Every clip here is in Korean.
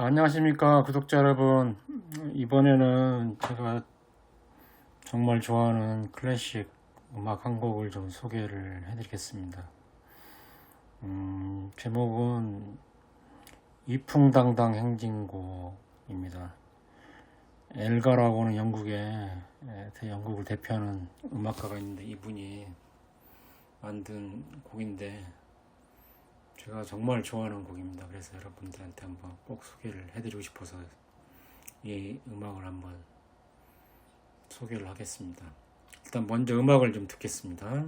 안녕하십니까 구독자 여러분. 이번에는 제가 정말 좋아하는 클래식 음악 한 곡을 좀 소개를 해드리겠습니다. 제목은 위풍당당 행진곡입니다. 엘가라고는 영국을 대표하는 음악가가 있는데 이분이 만든 곡인데 제가 정말 좋아하는 곡입니다. 그래서 여러분들한테 한번 꼭 소개를 해드리고 싶어서 이 음악을 한번 소개를 하겠습니다. 일단 먼저 음악을 좀 듣겠습니다.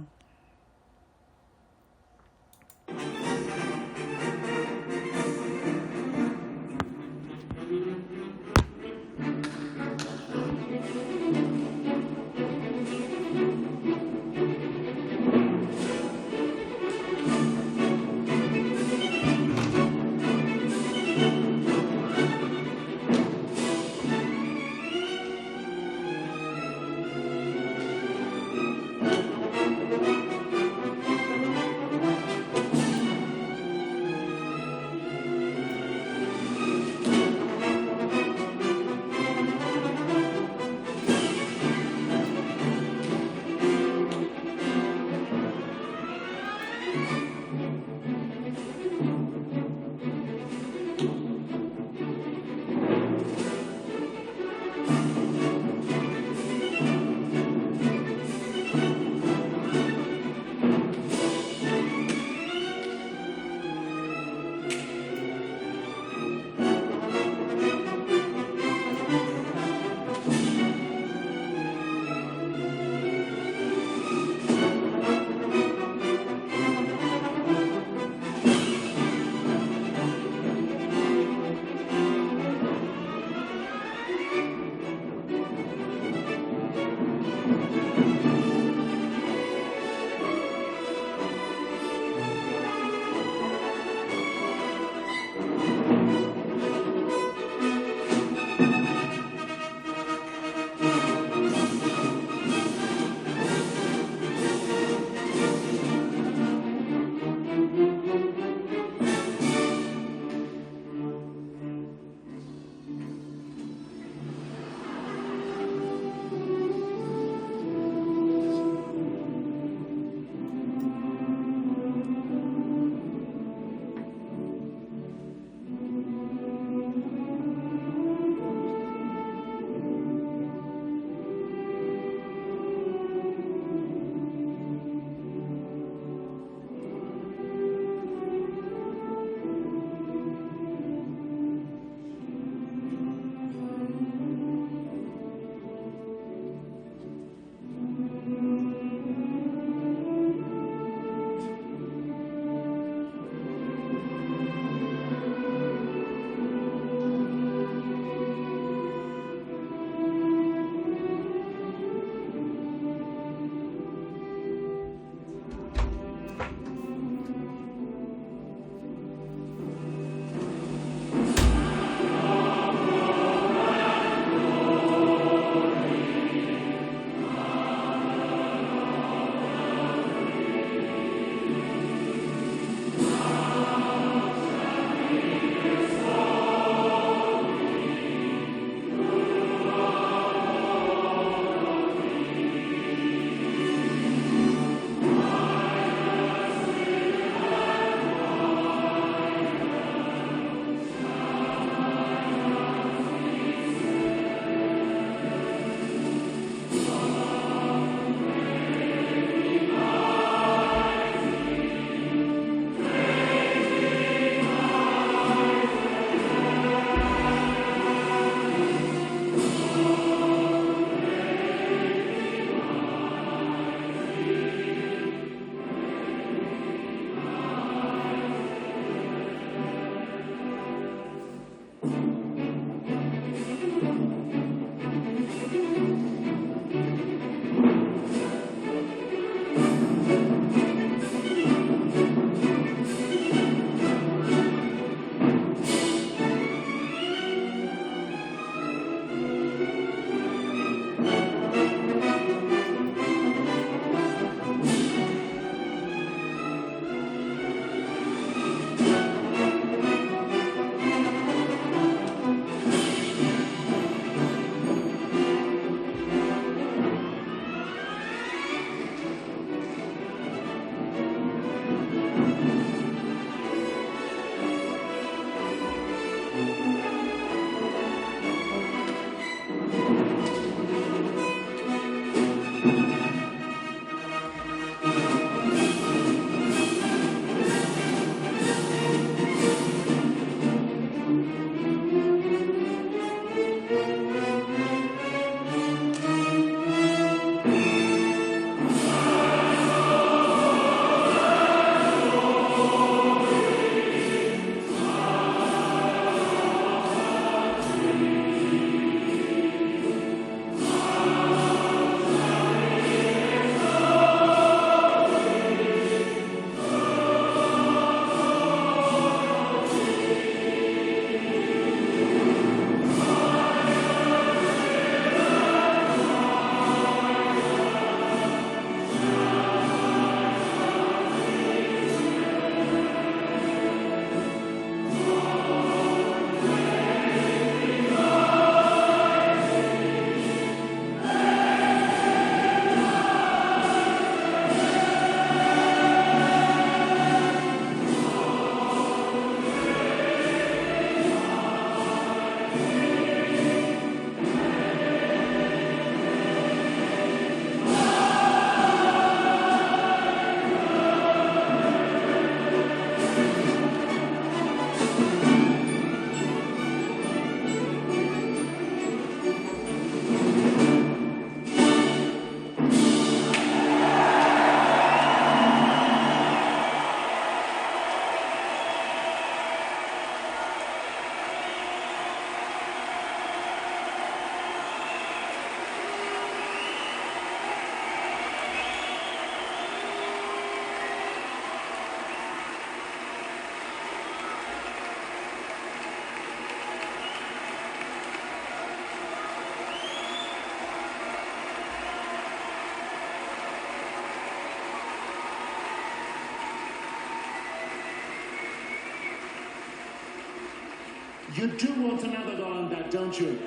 You do want another go on that, don't you?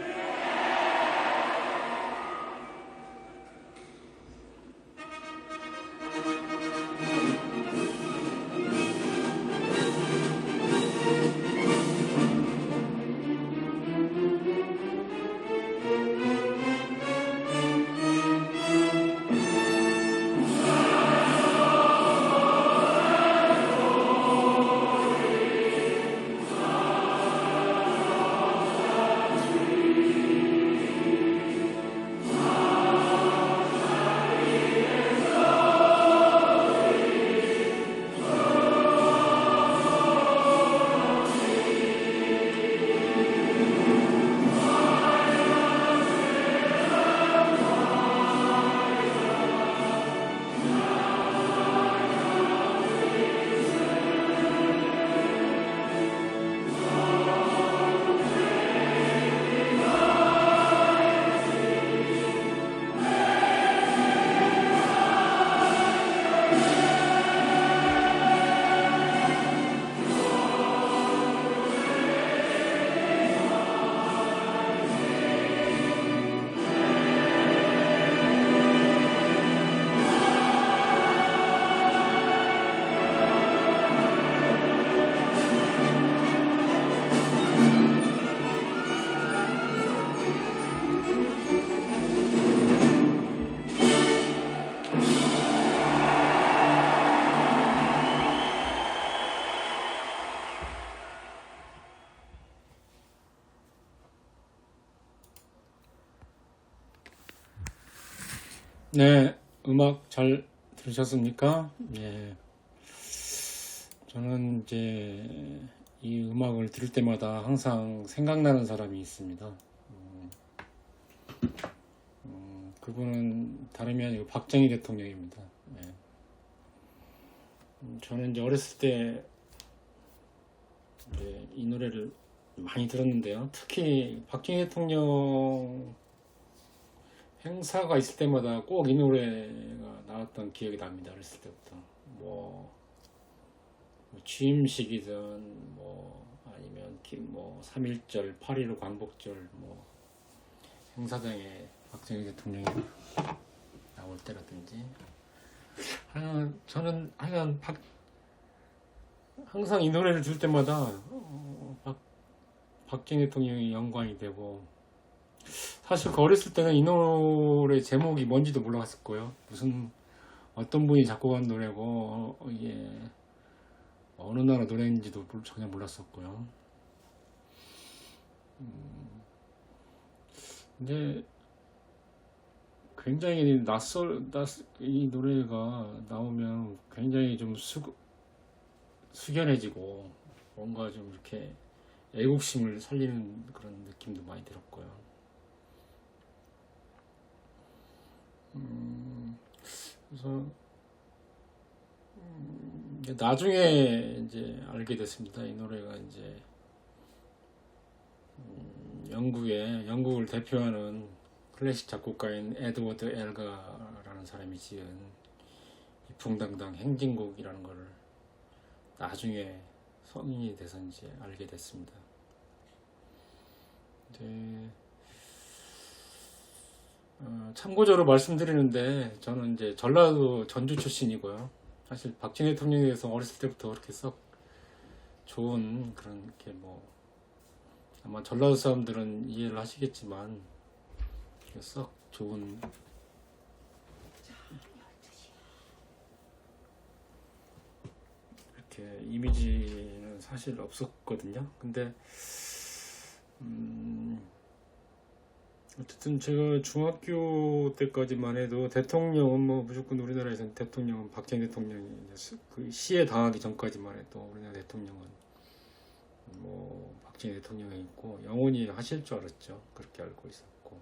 네, 음악 잘 들으셨습니까? 예. 저는 이제 이 음악을 들을 때마다 항상 생각나는 사람이 있습니다. 그분은 다름이 아니고 박정희 대통령입니다. 예. 저는 이제 어렸을 때 이제 이 노래를 많이 들었는데요. 특히 박정희 대통령 행사가 있을 때마다 꼭 이 노래가 나왔던 기억이 납니다. 어렸을 때부터. 뭐 취임식이든 뭐 아니면 뭐 3.1절, 8.15 광복절 뭐 행사장에 박정희 대통령이 나올 때라든지 저는 하여간 항상 이 노래를 들을 때마다 박정희 대통령이 연관이 되고, 사실 그 어렸을 때는 이 노래 제목이 뭔지도 몰랐을 거예요. 무슨 어떤 분이 작곡한 노래고 이게 어느 나라 노래인지도 전혀 몰랐었고요. 근데 굉장히 이 노래가 나오면 굉장히 좀 숙연해지고 뭔가 좀 이렇게 애국심을 살리는 그런 느낌도 많이 들었고요. 그래서 나중에 이제 알게 됐습니다. 이 노래가 이제 영국을 대표하는 클래식 작곡가인 에드워드 엘가라는 사람이 지은 이풍당당 행진곡이라는 걸 나중에 성인이 돼서 이제 알게 됐습니다. 참고적으로 말씀드리는데 저는 이제 전라도 전주 출신이고요. 사실 박정희 대통령에 대해서 어렸을 때부터 그렇게 썩 좋은 그런 게 뭐 아마 전라도 사람들은 이해를 하시겠지만 썩 좋은 이렇게 이미지는 사실 없었거든요. 근데 어쨌든 제가 중학교 때까지만 해도 대통령은 뭐 무조건 우리나라에서는 대통령은 박정희 대통령이 그 시에 당하기 전까지만 해도 우리나라 대통령은 뭐 박정희 대통령이 있고 영원히 하실 줄 알았죠. 그렇게 알고 있었고,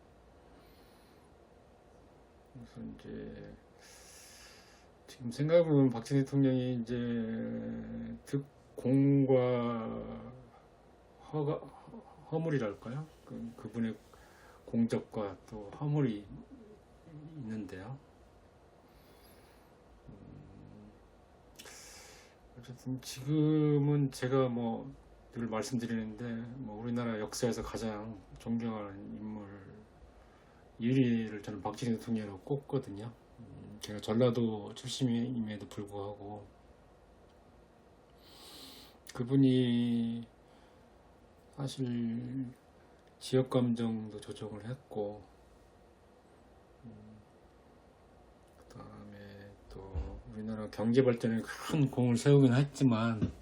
그래서 이제 지금 생각해보면 박정희 대통령이 이제 득공과 허물이랄까요? 그분의 공적과 또 허물이 있는데요. 어쨌든 지금은 제가 뭐 늘 말씀드리는데 뭐 우리나라 역사에서 가장 존경하는 인물 1위를 저는 박정희 대통령이라고 꼽거든요. 제가 전라도 출신임에도 불구하고 그분이 사실 지역 감정도 조정을 했고, 그다음에 또 우리나라 경제 발전에 큰 공을 세우긴 했지만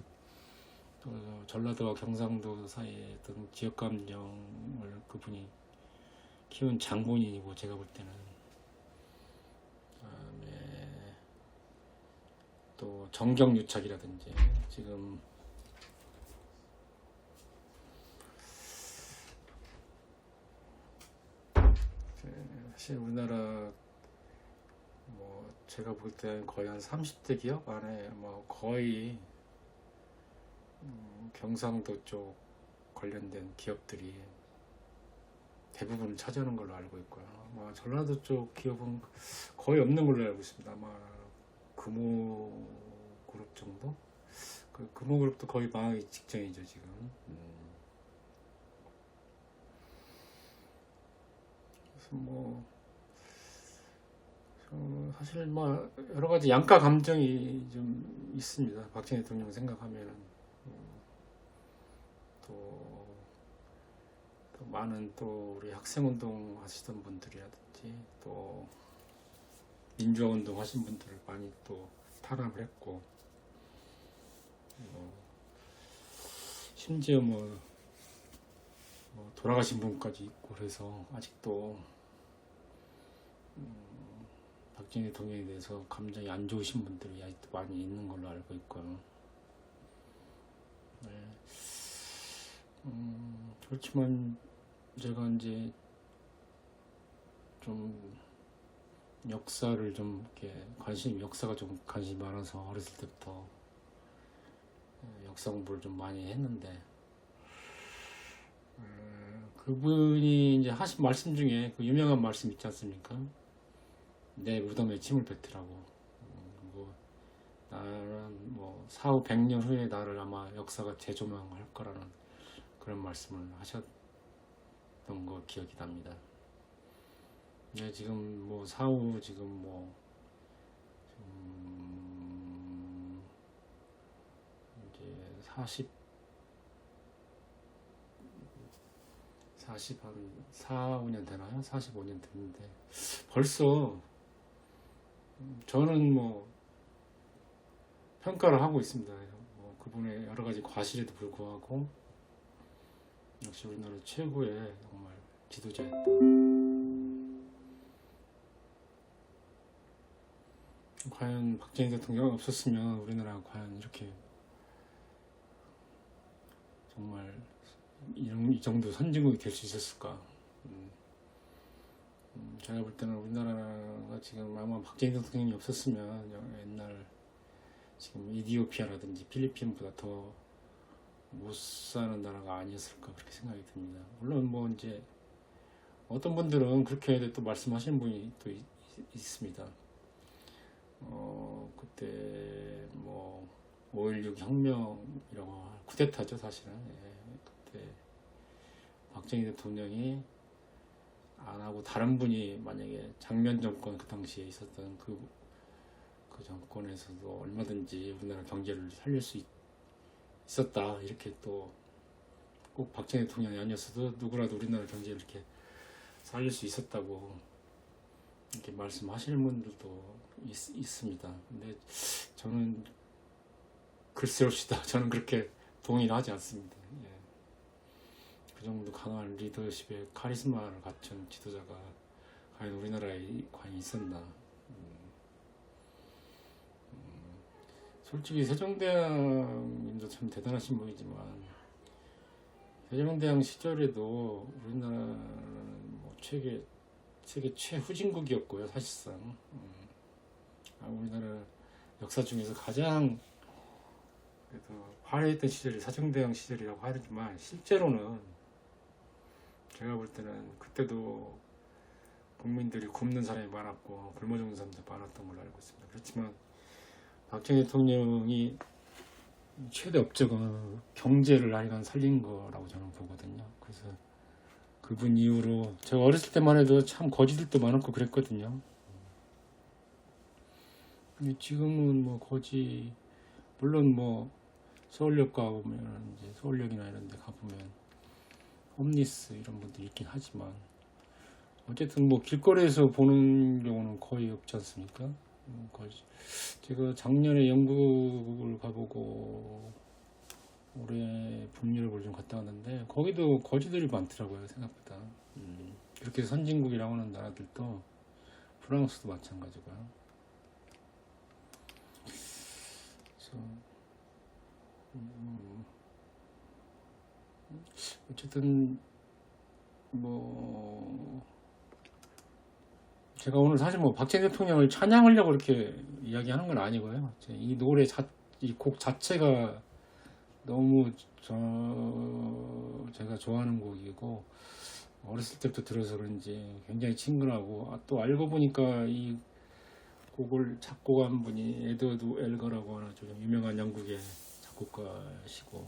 또 전라도와 경상도 사이에 어떤 지역 감정을 그분이 키운 장본인이고, 제가 볼 때는. 그다음에 또 정경유착이라든지 지금 사실 우리나라 뭐 제가 볼 때는 거의 한 30대 기업 안에 뭐 거의 경상도 쪽 관련된 기업들이 대부분 차지하는 걸로 알고 있고요. 아마 전라도 쪽 기업은 거의 없는 걸로 알고 있습니다. 아마 금호그룹 정도? 그 금호그룹도 거의 망하기 직전이죠 지금. 그래서 뭐 사실 뭐 여러 가지 양가 감정이 좀 있습니다. 박정희 대통령 생각하면은. 또 많은 또 우리 학생운동 하시던 분들이라든지 또 민주화운동 하신 분들을 많이 또 탄압을 했고, 심지어 뭐 돌아가신 분까지 있고, 그래서 아직도 박정희 대통령에 대해서 감정이 안 좋으신 분들이 아직도 많이 있는 걸로 알고 있고요. 네. 그렇지만 제가 이제 좀 역사를 좀 이렇게 역사가 좀 관심이 많아서 어렸을 때부터 역사 공부를 좀 많이 했는데, 그분이 이제 하신 말씀 중에 그 유명한 말씀 있지 않습니까? 내 무덤에 침을 뱉으라고. 뭐 나는 뭐 사후 100년 후에 나를 아마 역사가 재조명할 거라는 그런 말씀을 하셨던 거 기억이 납니다. 네, 지금 뭐 사후 지금 뭐 이제 40 한 4, 5년 되나요? 45년 됐는데 벌써 저는 뭐 평가를 하고 있습니다. 뭐 그분의 여러 가지 과실에도 불구하고 역시 우리나라 최고의 정말 지도자였다. 과연 박정희 대통령 없었으면 우리나라가 과연 이렇게 정말 이 정도 선진국이 될 수 있었을까? 제가 볼 때는 우리나라가 지금 아마 박정희 대통령이 없었으면 옛날 지금 이디오피아라든지 필리핀보다 더 못 사는 나라가 아니었을까, 그렇게 생각이 듭니다. 물론 뭐 이제 어떤 분들은 그렇게 또 말씀하시는 분이 또 있습니다. 그때 뭐 5.16 혁명이라고 쿠데타죠 사실은. 그때 박정희 대통령이 안 하고 다른 분이 만약에 장면 정권, 그 당시에 있었던 그 정권에서도 얼마든지 우리나라 경제를 살릴 수 있었다, 이렇게 또 꼭 박정희 대통령이 아니었어도 누구라도 우리나라 경제를 이렇게 살릴 수 있었다고 이렇게 말씀하시는 분들도 있습니다. 근데 저는 글쎄옵시다. 저는 그렇게 동의를 하지 않습니다. 그 정도 강한 리더십의 카리스마를 갖춘 지도자가 과연 우리나라에 과연 있었나. 솔직히 세종대왕님도 참 대단하신 분이지만 세종대왕 시절에도 우리나라는 뭐 세계 최후진국이었고요, 사실상. 우리나라 역사 중에서 가장 그래도 화려했던 시절이 세종대왕 시절이라고 하지만 실제로는 제가 볼 때는 그때도 국민들이 굶는 사람이 많았고 굶어 죽는 사람도 많았던 걸로 알고 있습니다. 그렇지만 박정희 대통령이 최대 업적은 경제를 하여간 살린 거라고 저는 보거든요. 그래서 그분 이후로 제가 어렸을 때만 해도 참 거지들도 많았고 그랬거든요. 근데 지금은 뭐 거지, 물론 뭐 서울역 가보면 이제 서울역이나 이런 데 가보면 홈리스 이런 분들이 있긴 하지만 어쨌든 뭐 길거리에서 보는 경우는 거의 없지 않습니까? 거의. 제가 작년에 영국을 가보고 올해 북유럽을 좀 갔다 왔는데 거기도 거지들이 많더라고요, 생각보다. 그렇게 선진국이라고 하는 나라들도 프랑스도 마찬가지고요. 그래서 어쨌든 뭐 제가 오늘 사실 뭐 박정희 대통령을 찬양하려고 이렇게 이야기하는 건 아니고요. 이 노래 이 곡 자체가 너무 제가 좋아하는 곡이고 어렸을 때부터 들어서 그런지 굉장히 친근하고 또 알고 보니까 이 곡을 작곡한 분이 에드워드 엘거라고 하는 좀 유명한 영국의 작곡가시고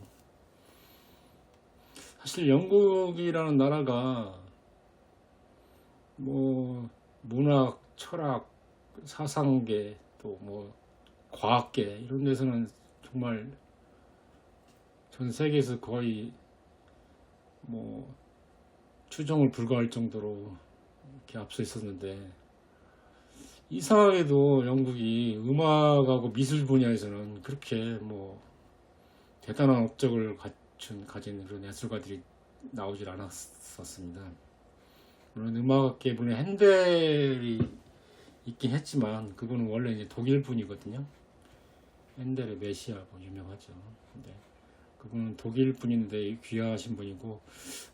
사실 영국이라는 나라가 뭐 문학, 철학, 사상계 또 뭐 과학계 이런 데서는 정말 전 세계에서 거의 뭐 추정을 불가할 정도로 이렇게 앞서 있었는데 이상하게도 영국이 음악하고 미술 분야에서는 그렇게 뭐 대단한 업적을 가진 그런 예술가들이 나오질 않았었습니다. 물론 음악계 물론 핸델이 있긴 했지만 그분은 원래 이제 독일 분이거든요. 핸델의 메시아고 유명하죠. 근데 그분은 독일 분인데 귀하신 분이고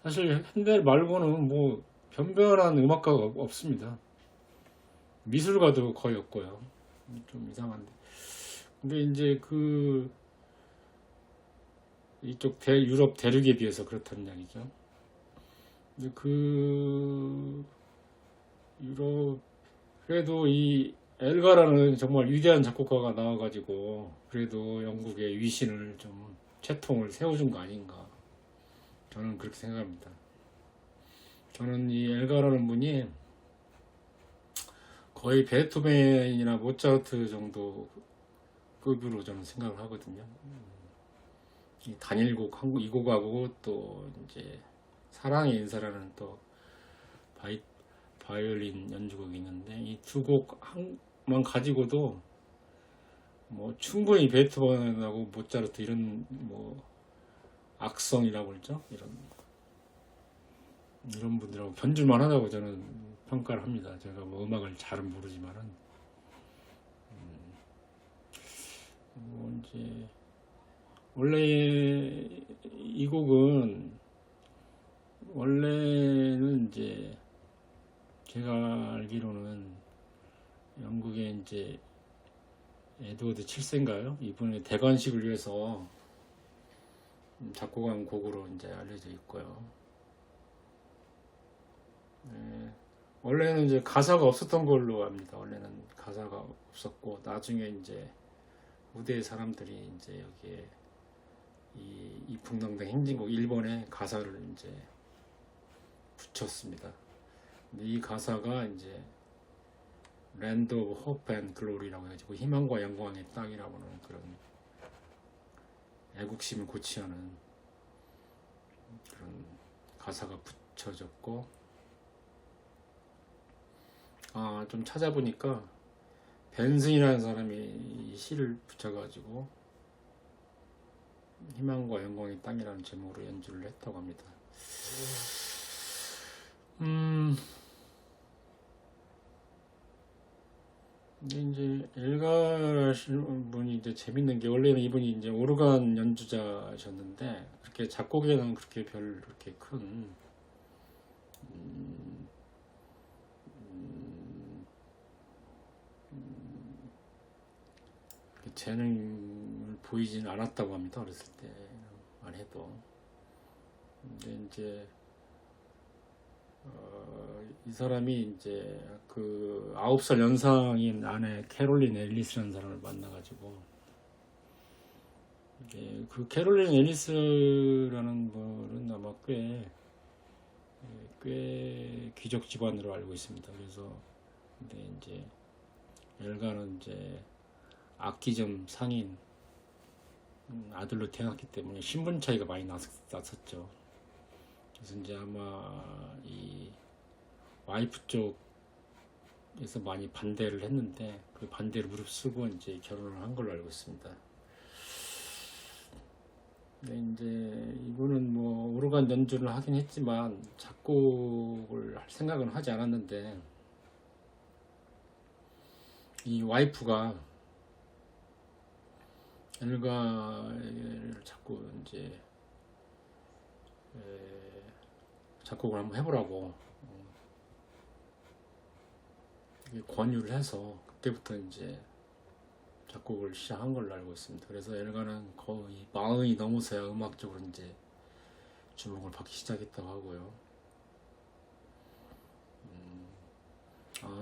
사실 핸델 말고는 뭐 변변한 음악가가 없습니다. 미술가도 거의 없고요. 좀 이상한데. 근데 이제 그 이쪽 유럽 대륙에 비해서 그렇다는 이야기죠. 근데 그 유럽 그래도 이 엘가라는 정말 위대한 작곡가가 나와가지고 그래도 영국의 위신을 좀 채통을 세워준 거 아닌가 저는 그렇게 생각합니다. 저는 이 엘가라는 분이 거의 베토벤이나 모차르트 정도 급으로 저는 생각을 하거든요. 이 단일곡 이 곡하고 또 이제 사랑의 인사라는 또 바이올린 연주곡이 있는데 이 두 곡만 가지고도 뭐 충분히 베토벤하고 모차르트 이런 뭐 악성이라고 그러죠. 이런 분들하고 견줄만 하다고 저는 평가를 합니다. 제가 뭐 음악을 잘은 모르지만은 뭐 이제 원래 이 곡은 원래는 이제 제가 알기로는 영국의 이제 에드워드 7세인가요? 이분의 대관식을 위해서 작곡한 곡으로 이제 알려져 있고요. 네, 원래는 이제 가사가 없었던 걸로 압니다. 원래는 가사가 없었고 나중에 이제 후대 사람들이 이제 여기에 이 풍당당 행진곡 1번에 가사를 이제 붙였습니다. 근데 이 가사가 이제 Land of Hope and Glory라고 해가지고 희망과 영광의 땅이라고 하는 그런 애국심을 고취하는 그런 가사가 붙여졌고 좀 찾아보니까 벤슨이라는 사람이 이 시를 붙여가지고 희망과 영광의 땅이라는 제목으로 연주를 했다고 합니다. 근데 이제 엘가 분이 이제 재밌는 게 원래는 이분이 이제 오르간 연주자셨는데 그렇게 작곡에는 그렇게 큰 재능을 보이지는 않았다고 합니다. 어렸을 때만 해도. 근데 이제 이 사람이 이제 그 9살 연상인 아내 캐롤린 앨리스라는 사람을 만나가지고 그 캐롤린 앨리스라는 분은 아마 꽤 귀족 집안으로 알고 있습니다. 그래서 근데 이제 엘가는 이제 악기점 상인 아들로 태어났기 때문에 신분 차이가 많이 났었죠. 그래서 이제 아마 이 와이프 쪽에서 많이 반대를 했는데 그 반대를 무릅쓰고 이제 결혼을 한 걸로 알고 있습니다. 근데 이제 이분은 뭐 오르간 연주를 하긴 했지만 작곡을 할 생각은 하지 않았는데 이 와이프가 엘가를 자꾸 이제 작곡을 한번 해보라고 권유를 해서 그때부터 이제 작곡을 시작한 걸로 알고 있습니다. 그래서 엘가는 거의 40이 넘어서야 음악적으로 이제 주목을 받기 시작했다고 하고요.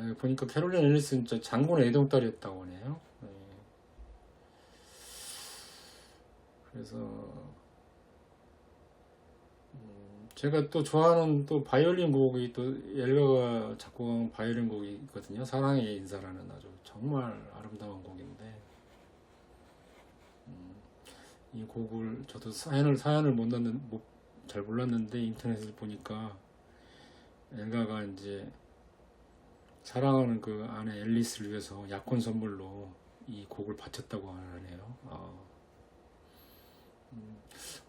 여기 보니까 캐롤린 앨리스는 진짜 장군의 애동딸이었다고 하네요. 네. 그래서 제가 또 좋아하는 또 바이올린 곡이 또 엘가가 작곡한 바이올린 곡이 있거든요. 사랑의 인사라는 아주 정말 아름다운 곡인데 이 곡을 저도 사연을 잘 몰랐는데 인터넷을 보니까 엘가가 이제 사랑하는 그 아내 앨리스를 위해서 약혼 선물로 이 곡을 바쳤다고 하네요.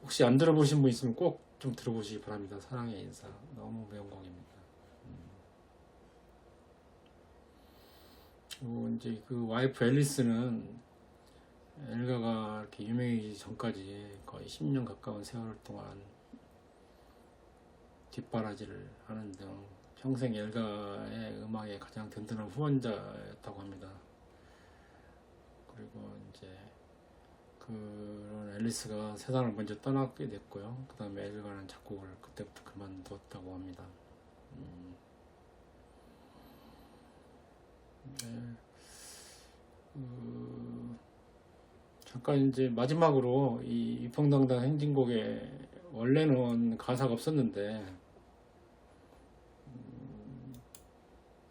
혹시 안 들어보신 분 있으면 꼭 좀 들어보시기 바랍니다. 사랑의 인사 너무 명곡입니다. 이제 그 와이프 앨리스는 엘가가 이렇게 유명해지기 전까지 거의 10년 가까운 세월 동안 뒷바라지를 하는 등 평생 엘가의 음악의 가장 든든한 후원자였다고 합니다. 그리고 이제 그런 앨리스가 세상을 먼저 떠나게 됐고요. 그 다음에 엘가는 작곡을 그때부터 그만두었다고 합니다. 네. 잠깐 이제 마지막으로 이 위풍당당 행진곡에 원래는 가사가 없었는데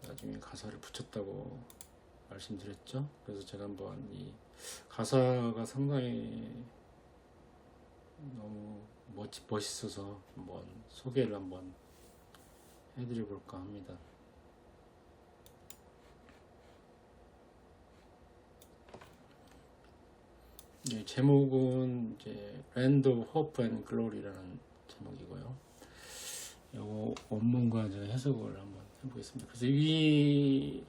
나중에 가사를 붙였다고 말씀드렸죠. 그래서 제가 한번 이 가사가 상당히 너무 멋있어서 한번 소개를 한번 해드려 볼까 합니다. 네, 제목은 이제 Land of Hope and Glory라는 제목이고요. 요거 원문과 해석을 한번 해보겠습니다. 그래서 이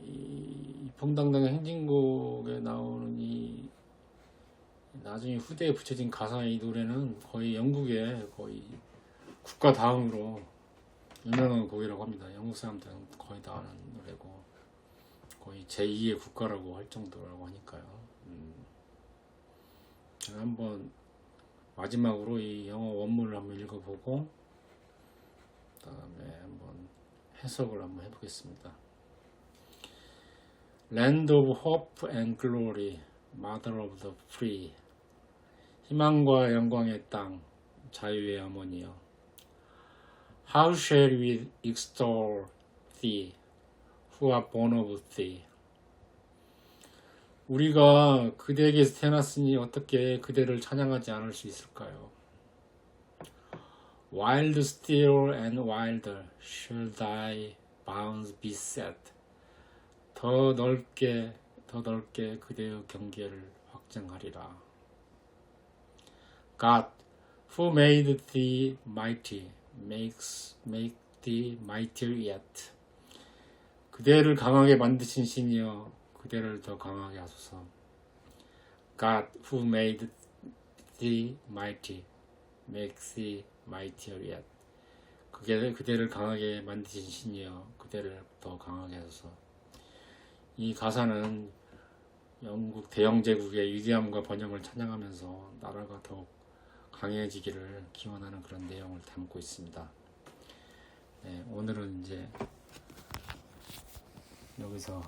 위풍당당의 행진곡에 나오는 이 나중에 후대에 붙여진 가사의 이 노래는 거의 영국의 거의 국가 다음으로 유명한 곡이라고 합니다. 영국 사람들은 거의 다 아는 노래고 거의 제2의 국가라고 할 정도라고 하니까요. 제가 한번 마지막으로 이 영어 원문을 한번 읽어보고 그 다음에 한번 해석을 한번 해보겠습니다. Land of Hope and Glory, Mother of the Free. 희망과 영광의 땅, 자유의 어머니여. How shall we extol thee, who are born of thee? 우리가 그대에게서 태어났으니 어떻게 그대를 찬양하지 않을 수 있을까요? Wild still and wilder shall thy bounds be set. 더 넓게 그대의 경계를 확장하리라. God, who made thee mighty, make thee mightier yet. 그대를 강하게 만드신 신이여 그대를 더 강하게 하소서. God, who made thee mighty, make thee mightier yet. 그대를 강하게 만드신 신이여 그대를 더 강하게 하소서. 이 가사는 영국 대영제국의 위대함과 번영을 찬양하면서 나라가 더욱 강해지기를 기원하는 그런 내용을 담고 있습니다. 네, 오늘은 이제 여기서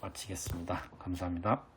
마치겠습니다. 감사합니다.